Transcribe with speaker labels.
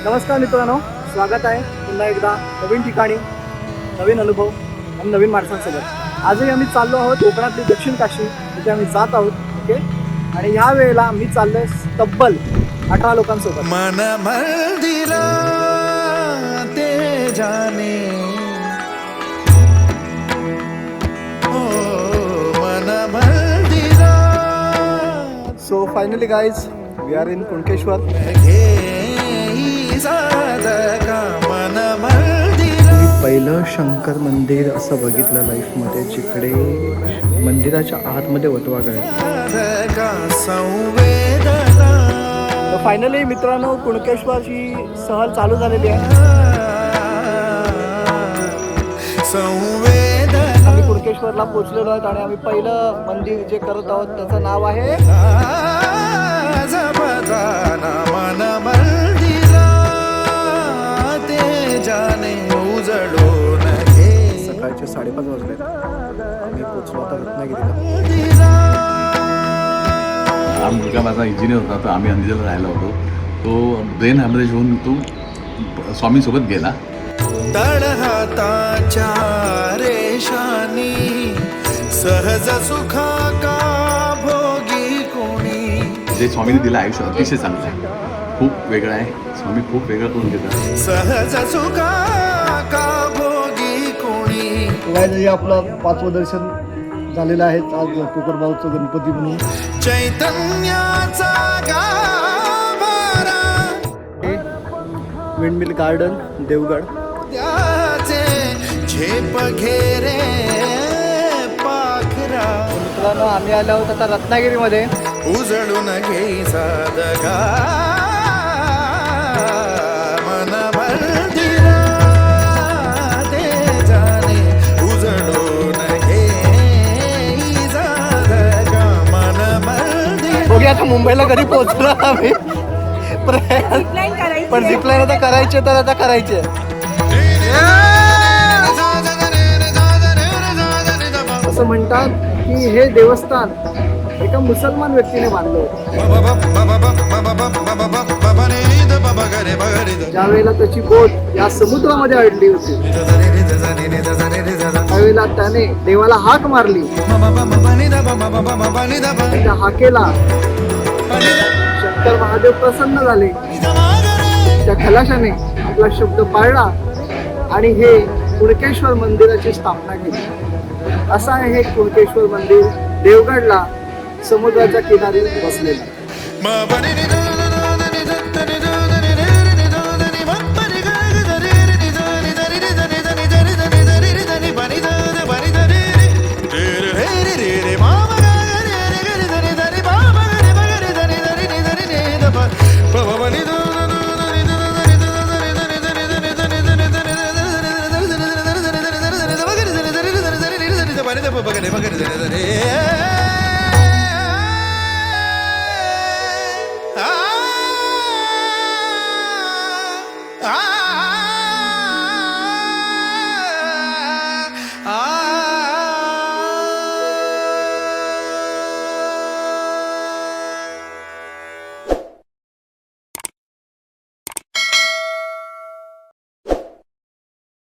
Speaker 1: नमस्कार मित्रांनो, स्वागत आहे पुन्हा एकदा नवीन ठिकाणी, नवीन अनुभव आणि नवीन माणसांसोबत. आजही आम्ही चाललो आहोत कोकणातली दक्षिण काशी, तिथे आम्ही जात आहोत. ओके, आणि ह्या वेळेला मी चाललोय तब्बल 18 लोकांसोबत.
Speaker 2: मन मंदिरा ते जाने ओ मन मंदिरा.
Speaker 1: So finally guys, we are in Kunkeshwar.
Speaker 2: मन मंदिरा.
Speaker 1: मी पहिलं शंकर मंदिर असं बघितलं लाईफमध्ये, जिकडे मंदिराच्या आतमध्ये वटवाघळ आहे.
Speaker 2: संवेदना.
Speaker 1: तर फायनली मित्रांनो, कुणकेश्वरची सहल चालू झालेली आहे.
Speaker 2: संवेदना.
Speaker 1: आम्ही कुणकेश्वरला पोहोचलेलो आहोत आणि आम्ही पहिलं मंदिर जे करत आहोत त्याचं नाव आहे
Speaker 2: मन मंदिरा ते जाने उजळून घे.
Speaker 1: सकाळचे 5:30 वाजले. आम्ही पोहोचलो आता रत्नागिरीला.
Speaker 3: हा मुलगा माझा इंजिनियर होता, तर आम्ही अंधेरीला राहिला होतो. तो ब्रेन हॅमरेज होऊन तो स्वामींसोबत गेला.
Speaker 2: तळहाताच्या रेषानी सहज सुखा का भोगी कोणी.
Speaker 3: जे स्वामीने दिलं आयुष्य अतिशय चांगलं आहे, खूप वेगळं आहे. स्वामी खूप वेगळं करून घेतात.
Speaker 2: सहज सुखा का भोगी कोणी.
Speaker 1: गायज, आपलं 5वं दर्शन झालेलं आहे आज कोकरगावचं गणपती म्हणून.
Speaker 2: चैतन्याचा गाभारा
Speaker 1: विंडमिल गार्डन, देवगड.
Speaker 2: त्याचे झेप घेरे पाखरा.
Speaker 1: मित्रांनो, आम्ही आलो आहोत आता रत्नागिरीमध्ये.
Speaker 2: उजळून घे साधगा मन मंदिरा ते जाणे उजळून घे साधगा मन मंदिरा.
Speaker 1: बघूया आता मुंबईला कधी पोहोचलो आम्ही. पण झिपलाईन आता करायचे, तर आता करायचे. असं म्हणतात की हे देवस्थान एका मुसलमान व्यक्तीने बांधलं होतं. ज्या वेळेला त्याची बोट या समुद्रामध्ये अडली होती, त्यावेळेला त्याने देवाला हाक मारली. त्या हाकेला शंकर महादेव प्रसन्न झाले. त्या खलाशाने आपला शब्द पाळला आणि हे कुणकेश्वर मंदिराची स्थापना केली. असं आहे हे कुणकेश्वर मंदिर, देवगडला समुद्राच्या किनारी बसलेलं.